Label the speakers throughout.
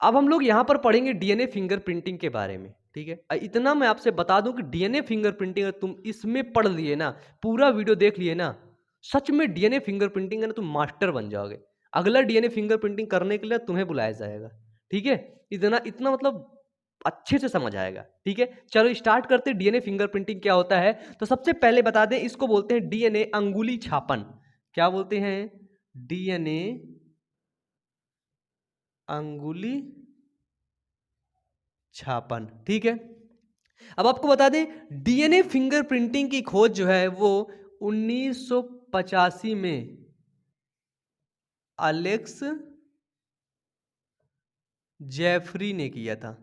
Speaker 1: अब हम लोग यहाँ पर पढ़ेंगे डीएनए फिंगरप्रिंटिंग के बारे में, ठीक है। इतना मैं आपसे बता दूं कि डीएनए फिंगरप्रिंटिंग अगर तुम इसमें पढ़ लिए ना, पूरा वीडियो देख लिए ना, सच में डीएनए फिंगरप्रिंटिंग है ना, तुम मास्टर बन जाओगे। अगला डीएनए फिंगरप्रिंटिंग करने के लिए तुम्हें बुलाया जाएगा, ठीक है। इतना इतना मतलब अच्छे से समझ आएगा, ठीक है। चलो स्टार्ट करते हैं, डीएनए फिंगरप्रिंटिंग क्या होता है। तो सबसे पहले बता दें, इसको बोलते हैं डीएनए अंगुली छापन। क्या बोलते हैं? डीएनए अंगुली छापन, ठीक है। अब आपको बता दें, डीएनए फिंगरप्रिंटिंग की खोज जो है वो 1985 में अलेक्स जेफरी ने किया था।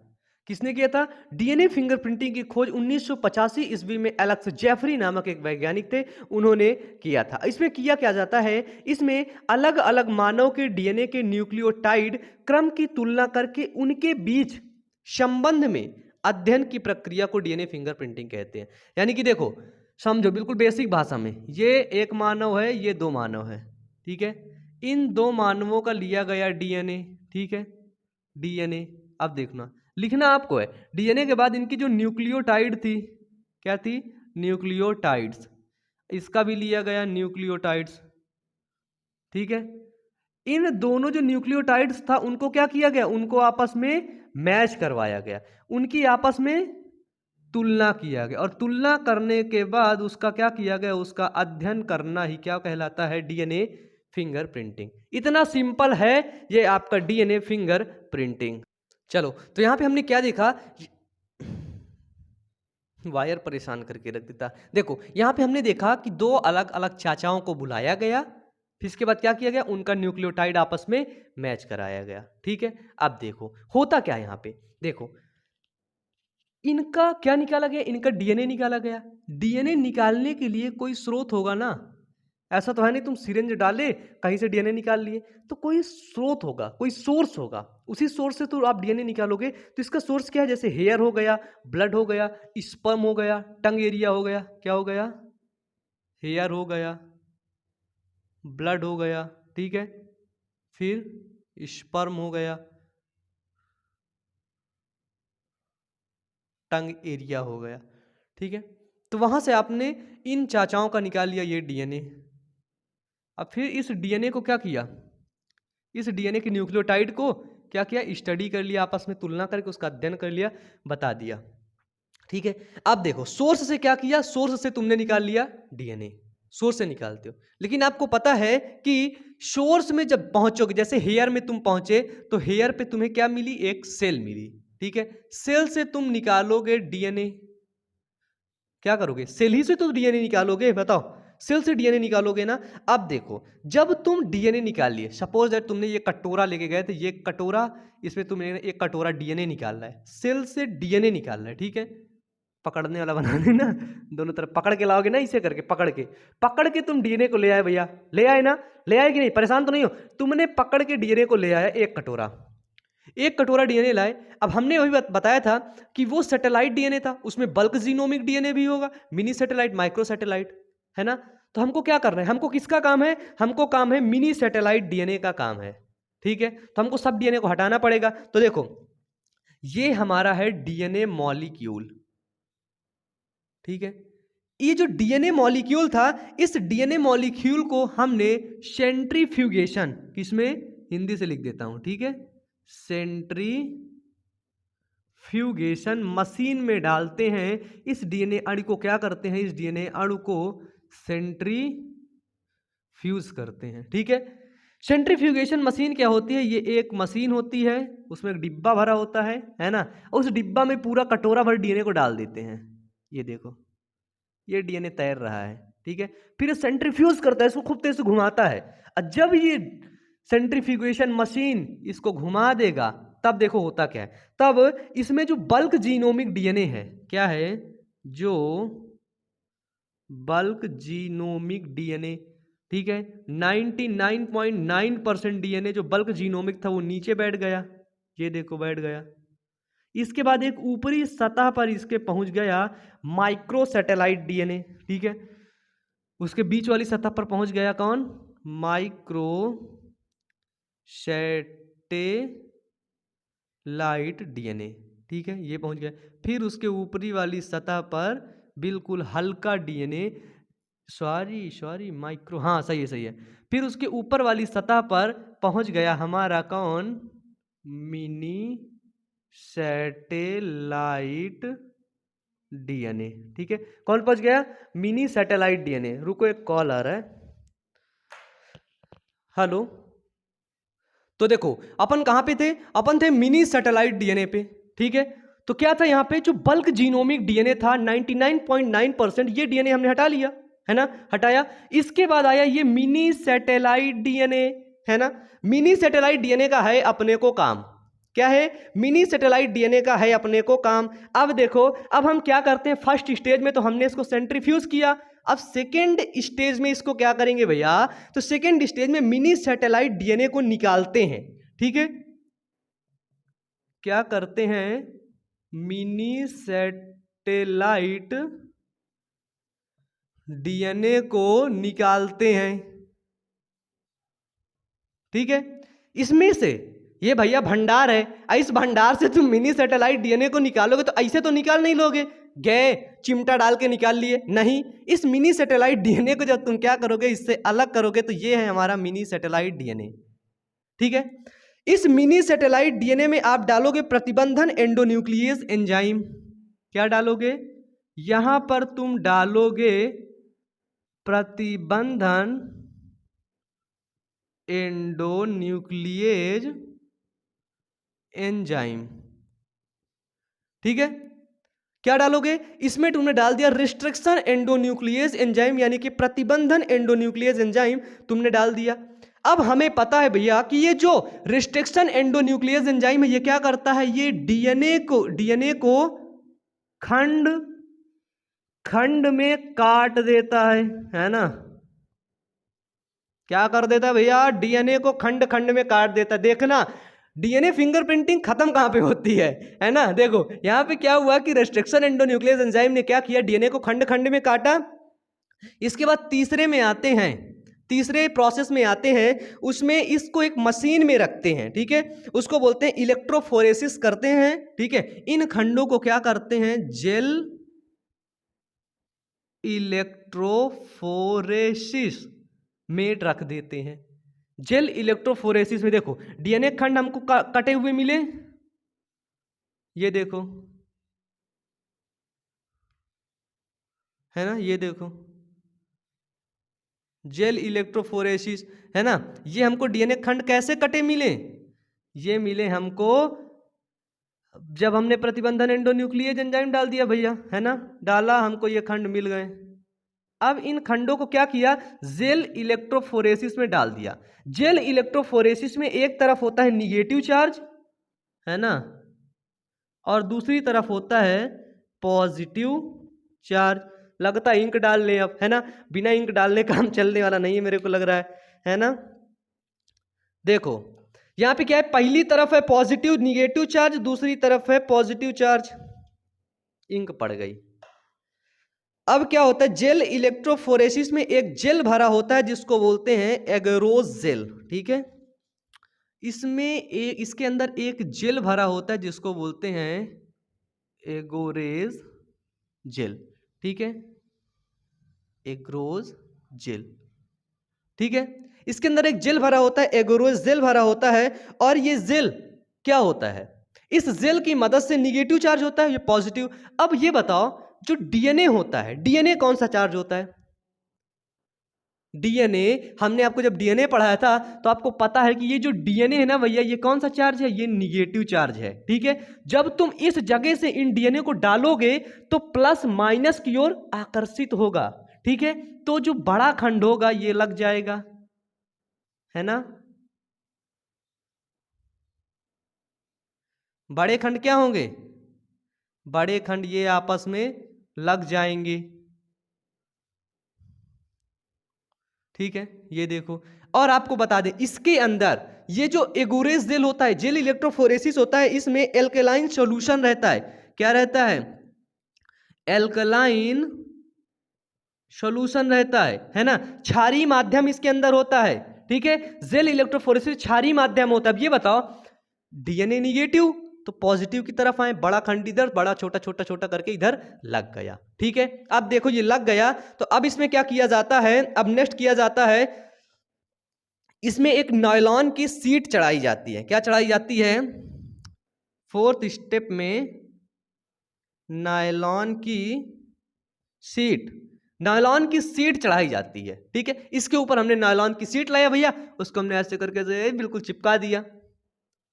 Speaker 1: किसने किया था? डीएनए फिंगरप्रिंटिंग की खोज 1985 ईस्वी में एलेक्स जेफरी नामक एक वैज्ञानिक थे, उन्होंने किया था। इसमें किया क्या जाता है, इसमें अलग अलग मानव के डीएनए के न्यूक्लियोटाइड क्रम की तुलना करके उनके बीच संबंध में अध्ययन की प्रक्रिया को डीएनए फिंगरप्रिंटिंग कहते हैं। यानी कि देखो, समझो बिल्कुल बेसिक भाषा में, ये एक मानव है, ये दो मानव है, ठीक है। इन दो मानवों का लिया गया डीएनए, ठीक है, डीएनए। अब देखना, लिखना आपको है, डीएनए के बाद इनकी जो न्यूक्लियोटाइड थी, क्या थी? न्यूक्लियोटाइड्स। इसका भी लिया गया न्यूक्लियोटाइड्स, ठीक है। इन दोनों जो न्यूक्लियोटाइड्स था उनको क्या किया गया? उनको आपस में मैच करवाया गया, उनकी आपस में तुलना किया गया, और तुलना करने के बाद उसका क्या किया गया? उसका अध्ययन करना ही क्या कहलाता है? DNA fingerprinting. इतना सिंपल है ये आपका डीएनए फिंगरप्रिंटिंग। चलो, तो यहां पे हमने क्या देखा, वायर परेशान करके रख देता। देखो, यहां पे हमने देखा कि दो अलग अलग चाचाओं को बुलाया गया, फिर इसके बाद क्या किया गया? उनका न्यूक्लियोटाइड आपस में मैच कराया गया, ठीक है। अब देखो होता क्या है यहां पे, देखो इनका क्या निकाला गया? इनका डीएनए निकाला गया। डीएनए निकालने के लिए कोई स्रोत होगा ना, ऐसा तो है नहीं तुम सिरिंज डाले कहीं से डीएनए निकाल लिए, तो कोई स्रोत होगा, कोई सोर्स होगा, उसी सोर्स से तो आप डीएनए निकालोगे। तो इसका सोर्स क्या है? जैसे हेयर हो गया, ब्लड हो गया, स्पर्म हो गया, टंग एरिया हो गया। क्या हो गया? हेयर हो गया, ब्लड हो गया, ठीक है, फिर स्पर्म हो गया, टंग एरिया हो गया, ठीक है। तो वहां से आपने इन चाचाओं का निकाल लिया ये डीएनए। अब फिर इस डीएनए को क्या किया? इस डीएनए के न्यूक्लियोटाइड को क्या किया? स्टडी कर लिया, आपस में तुलना करके उसका अध्ययन कर लिया, बता दिया, ठीक है। अब देखो सोर्स से क्या किया? सोर्स से तुमने निकाल लिया डीएनए, सोर्स से निकालते हो, लेकिन आपको पता है कि सोर्स में जब पहुंचोगे, जैसे हेयर में तुम पहुंचे तो हेयर पे तुम्हें क्या मिली? एक सेल मिली, ठीक है। सेल से तुम निकालोगे डीएनए, क्या करोगे? सेल ही से तो डीएनए निकालोगे, बताओ, सेल से डीएनए निकालोगे ना। अब देखो, जब तुम डीएनए निकाल लिए, सपोज दैट तुमने ये कटोरा लेके गए थे, ये कटोरा, इसमें तुमने एक कटोरा डीएनए निकालना है, सेल से डीएनए निकालना है, ठीक है। पकड़ने वाला बना देना, दोनों तरफ पकड़ के लाओगे ना, इसे करके पकड़ के तुम डीएनए को ले आए भैया, ले आए ना, ले आए कि नहीं? परेशान तो नहीं हो? तुमने पकड़ के डीएनए को ले आया, एक कटोरा डीएनए लाए। अब हमने वही बताया था कि वो सैटेलाइट डीएनए था, उसमें बल्क जीनोमिक डीएनए भी होगा, मिनी सैटेलाइट, माइक्रो सैटेलाइट, है ना। तो हमको क्या करना है? हमको किसका काम है? हमको काम है मिनी सैटेलाइट डीएनए का काम है, ठीक है। तो हमको सब डीएनए को हटाना पड़ेगा। तो देखो, ये हमारा है डीएनए मॉलिक्यूल, ठीक है। ये जो डीएनए मॉलिक्यूल था, इस डीएनए मॉलिक्यूल को हमने सेंट्रीफ्यूगेशन, किसमें? हिंदी से लिख देता हूं, ठीक है, सेंट्रीफ्यूगेशन मशीन में डालते हैं। इस डीएनए अणु को क्या करते हैं? इस डीएनए अणु को सेंट्रीफ्यूज करते हैं, ठीक है। सेंट्रीफ्यूगेशन मशीन क्या होती है? ये एक मशीन होती है, उसमें एक डिब्बा भरा होता है ना, उस डिब्बा में पूरा कटोरा भर डीएनए को डाल देते हैं। ये देखो, ये डीएनए तैर रहा है, ठीक है। फिर सेंट्रीफ्यूज करता है, इसको खूब तेज से घुमाता है, और जब ये सेंट्रीफ्यूगेशन मशीन इसको घुमा देगा, तब देखो होता क्या है। तब इसमें जो बल्क जीनोमिक डीएनए है, क्या है? जो बल्क जीनोमिक डीएनए, ठीक है, 99.9% डीएनए जो बल्क जीनोमिक था वो नीचे बैठ गया, ये देखो बैठ गया। इसके बाद एक ऊपरी सतह पर इसके पहुंच गया माइक्रो सैटेलाइट डीएनए, ठीक है। उसके बीच वाली सतह पर पहुंच गया कौन? माइक्रो सैटेलाइट लाइट डीएनए, ठीक है, ये पहुंच गया। फिर उसके ऊपरी वाली सतह पर बिल्कुल हल्का डीएनए, सॉरी माइक्रो, हाँ सही है सही है। फिर उसके ऊपर वाली सतह पर पहुंच गया हमारा कौन, मिनी सैटेलाइट डीएनए, ठीक है। कौन पहुंच गया, मिनी सैटेलाइट डीएनए। रुको एक कॉल आ रहा है, हेलो। तो देखो अपन कहां पे थे, अपन थे मिनी सैटेलाइट डीएनए पे, ठीक है। तो क्या था यहाँ पे, जो बल्क जीनोमिक डीएनए था 99.9%, ये डीएनए हमने हटा लिया, है ना, हटाया। इसके बाद आया ये मिनी सैटेलाइट डीएनए, है ना। मिनी सैटेलाइट डीएनए का है अपने को काम, क्या है, मिनी सैटेलाइट डीएनए का है अपने को काम। अब देखो, अब हम क्या करते हैं, फर्स्ट स्टेज में तो हमने इसको सेंट्रीफ्यूज किया, अब सेकेंड स्टेज में इसको क्या करेंगे भैया, तो सेकेंड स्टेज में मिनी सैटेलाइट डीएनए को निकालते हैं, ठीक है। क्या करते हैं, मिनी सैटेलाइट डीएनए को निकालते हैं, ठीक है। इसमें से ये भैया भंडार है, इस भंडार से तुम मिनी सैटेलाइट डीएनए को निकालोगे तो ऐसे तो निकाल नहीं लोगे, गए चिमटा डाल के निकाल लिए, नहीं। इस मिनी सैटेलाइट डीएनए को जब तुम क्या करोगे, इससे अलग करोगे, तो ये है हमारा मिनी सैटेलाइट डीएनए, ठीक है। इस मिनी सैटेलाइट डीएनए में आप डालोगे प्रतिबंधन एंडोन्यूक्लियस एंजाइम, क्या डालोगे, यहां पर तुम डालोगे प्रतिबंधन एंडोन्यूक्लियेज एंजाइम, ठीक है। क्या डालोगे, इसमें तुमने डाल दिया रिस्ट्रिक्शन एंडोन्यूक्लियेज एंजाइम, यानी कि प्रतिबंधन एंडोन्यूक्लियेज एंजाइम तुमने डाल दिया। अब हमें पता है भैया कि ये जो रिस्ट्रिक्शन एंडोन्यूक्लियेज एंजाइम है, ये क्या करता है, ये डीएनए को खंड खंड में काट देता है ना। क्या कर देता है भैया, डीएनए को खंड खंड में काट देता है। देखना डीएनए फिंगरप्रिंटिंग खत्म कहां पे होती है ना। देखो यहां पे क्या हुआ कि रिस्ट्रिक्शन एंडोन्यूक्लियस एंजाइम ने क्या किया, डीएनए को खंड खंड में काटा। इसके बाद तीसरे में आते हैं, तीसरे प्रोसेस में आते हैं, उसमें इसको एक मशीन में रखते हैं, ठीक है। उसको बोलते हैं इलेक्ट्रोफोरेसिस करते हैं, ठीक है। इन खंडों को क्या करते हैं, जेल इलेक्ट्रोफोरेसिस में रख देते हैं। जेल इलेक्ट्रोफोरेसिस में देखो डीएनए खंड हमको कटे हुए मिले, ये देखो, है ना, ये देखो जेल इलेक्ट्रोफोरेसिस, है ना। ये हमको डीएनए खंड कैसे कटे मिले, ये मिले हमको जब हमने प्रतिबंधन एंडोन्यूक्लियेज एंजाइम डाल दिया भैया, है ना, डाला, हमको ये खंड मिल गए। अब इन खंडों को क्या किया, जेल इलेक्ट्रोफोरेसिस में डाल दिया। जेल इलेक्ट्रोफोरेसिस में एक तरफ होता है निगेटिव चार्ज, है ना, और दूसरी तरफ होता है पॉजिटिव चार्ज। लगता है इंक डाल लें अब, है ना, बिना इंक डालने काम चलने वाला नहीं है मेरे को लग रहा है ना। देखो यहां पे क्या है, पहली तरफ है पॉजिटिव निगेटिव चार्ज, दूसरी तरफ है पॉजिटिव चार्ज, इंक पड़ गई। अब क्या होता है, जेल इलेक्ट्रोफोरेसिस में एक जेल भरा होता है जिसको बोलते हैं एगरोज जेल, ठीक है। इसमें इसके अंदर एक जेल भरा होता है जिसको बोलते हैं एगोरेज जेल, ठीक है, एगरोज जेल, ठीक है। इसके अंदर एक जेल भरा होता है, एगोरोज जेल भरा होता है, और ये जेल क्या होता है, इस जेल की मदद से निगेटिव चार्ज होता है, ये पॉजिटिव। अब ये बताओ जो डीएनए होता है, डीएनए कौन सा चार्ज होता है, डीएनए हमने आपको जब डीएनए पढ़ाया था तो आपको पता है कि ये जो डीएनए है ना भैया, ये कौन सा चार्ज है, ये निगेटिव चार्ज है, ठीक है। जब तुम इस जगह से इन डीएनए को डालोगे तो प्लस माइनस की ओर आकर्षित होगा, ठीक है। तो जो बड़ा खंड होगा ये लग जाएगा, है ना। बड़े खंड क्या होंगे, बड़े खंड ये आपस में लग जाएंगे, ठीक है, ये देखो। और आपको बता दें इसके अंदर ये जो एगोरेज जेल होता है, जेल इलेक्ट्रोफोरेसिस होता है, इसमें एल्कलाइन सॉल्यूशन रहता है, क्या रहता है, एल्कलाइन सॉल्यूशन रहता है ना। क्षारीय माध्यम इसके अंदर होता है, ठीक है। जेल इलेक्ट्रोफोरेसिस क्षारीय माध्यम होता है। अब ये बताओ डीएनए निगेटिव तो पॉजिटिव की तरफ आए, बड़ा खंड इधर, बड़ा छोटा छोटा छोटा करके इधर लग गया। ठीक है, अब देखो ये लग गया, तो अब इसमें क्या किया जाता है, अब नेक्स्ट किया जाता है, इसमें एक नायलॉन की सीट चढ़ाई जाती है। क्या चढ़ाई जाती है? फोर्थ स्टेप में नायलॉन की सीट, नायलॉन की सीट चढ़ाई जाती है। ठीक है, इसके ऊपर हमने नायलॉन की सीट लाया भैया, उसको हमने ऐसे करके से बिल्कुल चिपका दिया।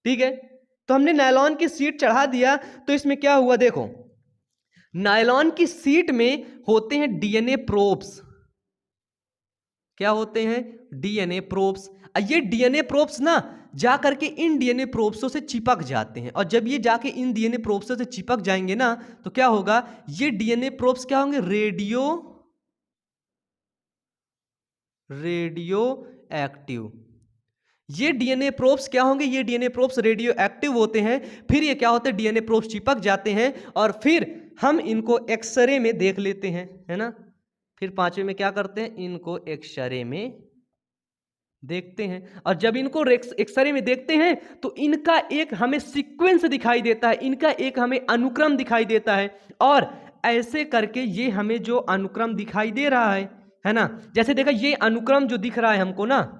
Speaker 1: ठीक है, तो हमने नायलॉन की सीट चढ़ा दिया, तो इसमें क्या हुआ देखो, नायलॉन की सीट में होते हैं डीएनए प्रोब्स। क्या होते हैं? DNA probes. ये डीएनए प्रोब्स ना जा करके इन डीएनए प्रोब्सों से चिपक जाते हैं, और जब ये जाके इन डीएनए प्रोब्सों से चिपक जाएंगे ना, तो क्या होगा, ये डीएनए प्रोब्स क्या होंगे, रेडियो एक्टिव। ये डीएनए प्रोब्स क्या होंगे, ये डीएनए प्रोब्स रेडियो एक्टिव होते हैं। फिर ये क्या होते हैं, डीएनए प्रोब्स चिपक जाते हैं, और फिर हम इनको एक्सरे में देख लेते हैं, है ना। फिर पांचवें में क्या करते हैं, इनको एक्सरे में देखते हैं, और जब इनको एक्सरे में देखते हैं तो इनका एक हमें सीक्वेंस दिखाई देता है, इनका एक हमें अनुक्रम दिखाई देता है, और ऐसे करके ये हमें जो अनुक्रम दिखाई दे रहा है ना, जैसे देखा ये अनुक्रम जो दिख रहा है हमको ना,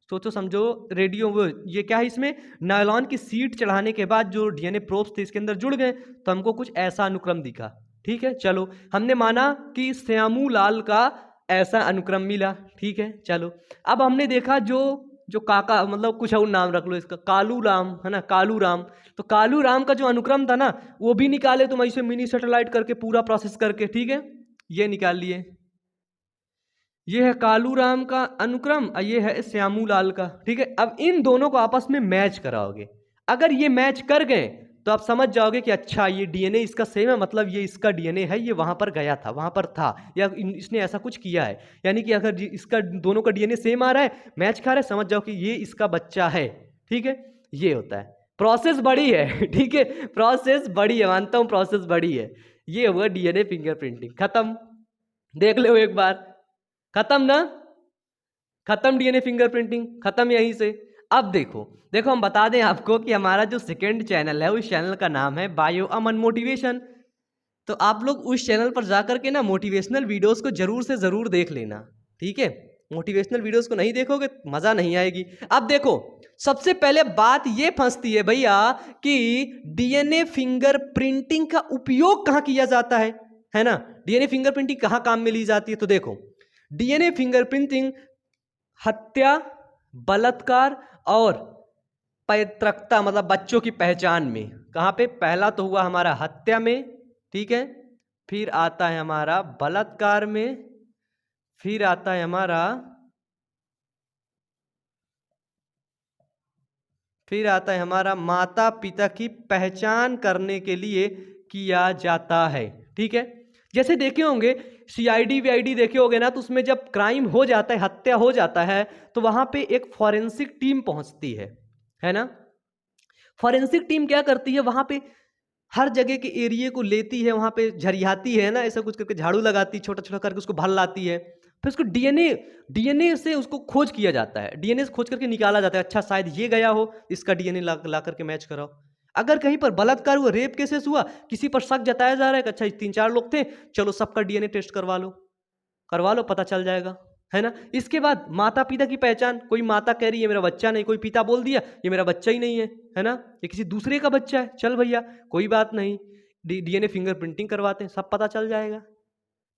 Speaker 1: सोचो समझो, रेडियो वो ये क्या है, इसमें नायलॉन की सीट चढ़ाने के बाद जो डीएनए प्रोब्स थे इसके अंदर जुड़ गए, तो हमको कुछ ऐसा अनुक्रम दिखा। ठीक है, चलो हमने माना कि श्यामूलाल का ऐसा अनुक्रम मिला। ठीक है, चलो अब हमने देखा जो काका, मतलब कुछ और नाम रख लो इसका, कालू राम, है ना, कालू राम। तो कालू राम का जो अनुक्रम था ना, वो भी निकाले तुम ऐसे मिनी सैटेलाइट करके, पूरा प्रोसेस करके। ठीक है, ये निकाल लिए, ये है कालू राम का अनुक्रम और ये है श्यामूलाल का। ठीक है, अब इन दोनों को आपस में मैच कराओगे, अगर ये मैच कर गए तो आप समझ जाओगे कि अच्छा ये डीएनए इसका सेम है, मतलब ये इसका डीएनए है, ये वहां पर गया था, वहां पर था, या इसने ऐसा कुछ किया है। यानी कि अगर इसका दोनों का डीएनए सेम आ रहा है, मैच खा रहा है, समझ जाओ कि ये इसका बच्चा है। ठीक है, ये होता है, प्रोसेस बड़ी है। ठीक है, प्रोसेस बड़ी है, मानता हूं प्रोसेस बड़ी है। ये हुआ डीएनए फिंगरप्रिंटिंग, खत्म। देख लो एक बार, खत्म ना, खत्म डीएनए फिंगरप्रिंटिंग, खत्म यहीं से। अब देखो हम बता दें आपको कि हमारा जो सेकंड चैनल है, उस चैनल का नाम है बायो अमन मोटिवेशन। तो आप लोग उस चैनल पर जाकर के ना मोटिवेशनल वीडियोस को जरूर से जरूर देख लेना। ठीक है, मोटिवेशनल वीडियोस को नहीं देखोगे मजा नहीं आएगी। अब देखो, सबसे पहले बात ये फंसती है भैया कि डीएनए फिंगरप्रिंटिंग का उपयोग कहाँ किया जाता है ना, डीएनए फिंगरप्रिंटिंग कहाँ काम में ली जाती है। तो देखो, डीएनए फिंगरप्रिंटिंग हत्या, बलात्कार और पैतृकता, मतलब बच्चों की पहचान में, कहाँ पे, पहला तो हुआ हमारा हत्या में, ठीक है, फिर आता है हमारा बलात्कार में, फिर आता है हमारा माता पिता की पहचान करने के लिए किया जाता है। ठीक है, जैसे देखे होंगे सीआईडी वीआईडी देखे होंगे ना, तो उसमें जब क्राइम हो जाता है, हत्या हो जाता है, तो वहां पे एक फॉरेंसिक टीम पहुंचती है ना। फॉरेंसिक टीम क्या करती है, वहां पे हर जगह के एरिया को लेती है, वहां पे झरियाती है ना, ऐसा कुछ करके झाड़ू लगाती, छोटा छोटा करके उसको भर लाती है, फिर उसको डीएनए से उसको खोज किया जाता है, डीएनए से खोज करके निकाला जाता है, अच्छा शायद ये गया हो, इसका डीएनए ला करके मैच कराओ। अगर कहीं पर बलात्कार हुआ, रेप केसेस हुआ, किसी पर शक जताया जा रहा है कि अच्छा 3-4 लोग थे, चलो सबका डीएनए टेस्ट करवा लो, पता चल जाएगा, है ना। इसके बाद माता पिता की पहचान, कोई माता कह रही है मेरा बच्चा नहीं, कोई पिता बोल दिया ये मेरा बच्चा ही नहीं है ना, ये किसी दूसरे का बच्चा है, चल भैया कोई बात नहीं, डीएनए फिंगरप्रिंटिंग करवाते हैं, सब पता चल जाएगा।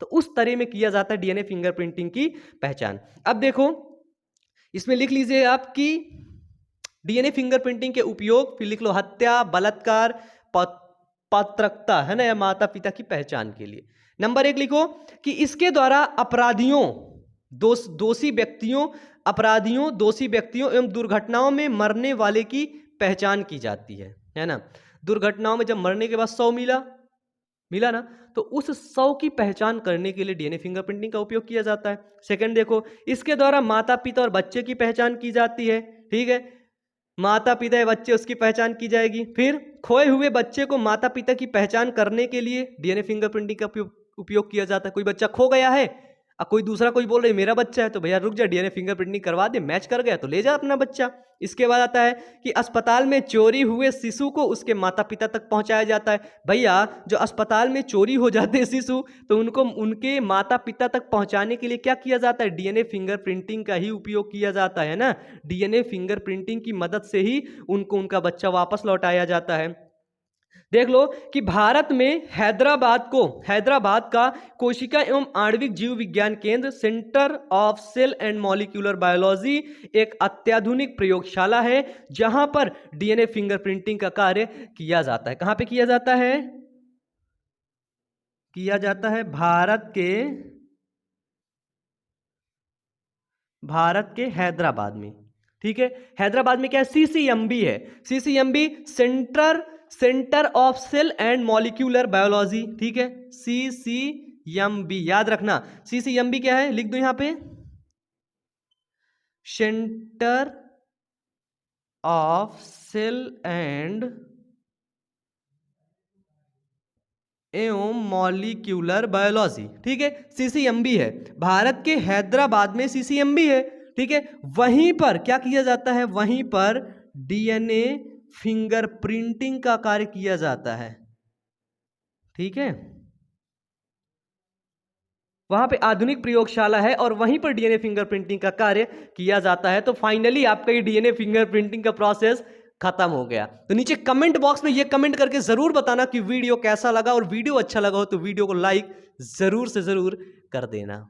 Speaker 1: तो उस तरह में किया जाता है डीएनए फिंगरप्रिंटिंग की पहचान। अब देखो इसमें लिख लीजिए आपकी डीएनए फिंगरप्रिंटिंग के उपयोग, फिर लिख लो हत्या, बलात्कार, पैतृकता, है ना, या माता पिता की पहचान के लिए। नंबर 1 लिखो कि इसके द्वारा अपराधियों, दोषी व्यक्तियों एवं दुर्घटनाओं में मरने वाले की पहचान की जाती है ना। दुर्घटनाओं में जब मरने के बाद शव मिला ना, तो उस शव की पहचान करने के लिए डीएनए फिंगरप्रिंटिंग का उपयोग किया जाता है। सेकंड देखो, इसके द्वारा माता पिता और बच्चे की पहचान की जाती है। ठीक है, माता पिता या बच्चे, उसकी पहचान की जाएगी। फिर खोए हुए बच्चे को माता पिता की पहचान करने के लिए डीएनए फिंगरप्रिंटिंग का उपयोग किया जाता है। कोई बच्चा खो गया है, अब कोई दूसरा कोई बोल रहा है मेरा बच्चा है, तो भैया रुक जा, डीएनए फिंगरप्रिंटिंग करवा दे, मैच कर गया तो ले जा अपना बच्चा। इसके बाद आता है कि अस्पताल में चोरी हुए शिशु को उसके माता पिता तक पहुंचाया जाता है। भैया जो अस्पताल में चोरी हो जाते हैं शिशु, तो उनको उनके माता पिता तक पहुंचाने के लिए क्या किया जाता है? डीएनए फिंगरप्रिंटिंग का ही उपयोग किया जाता है ना। डीएनए फिंगरप्रिंटिंग की मदद से ही उनको उनका बच्चा वापस लौटाया जाता है। देख लो कि भारत में हैदराबाद का कोशिका एवं आणविक जीव विज्ञान केंद्र, centre of cell and molecular biology, एक अत्याधुनिक प्रयोगशाला है जहां पर डीएनए फिंगरप्रिंटिंग का कार्य किया जाता है। कहां पे किया जाता है? किया जाता है भारत के हैदराबाद में। ठीक है, हैदराबाद में क्या है? सीसीएमबी है। CCMB centre of cell and molecular biology. ठीक है, सीसीएमबी याद रखना। सीसीएमबी क्या है? लिख दो यहां पे, सेंटर ऑफ सेल एंड एवं मॉलिक्यूलर बायोलॉजी। ठीक है, सीसीएमबी है, भारत के हैदराबाद में सीसीएमबी है। ठीक है, वहीं पर क्या किया जाता है? वहीं पर डीएनए फिंगरप्रिंटिंग का कार्य किया जाता है। ठीक है, वहां पे आधुनिक प्रयोगशाला है और वहीं पर डीएनए फिंगरप्रिंटिंग का कार्य किया जाता है। तो फाइनली आपका ये डीएनए फिंगरप्रिंटिंग का प्रोसेस खत्म हो गया। तो नीचे कमेंट बॉक्स में ये कमेंट करके जरूर बताना कि वीडियो कैसा लगा, और वीडियो अच्छा लगा हो तो वीडियो को लाइक जरूर से जरूर कर देना।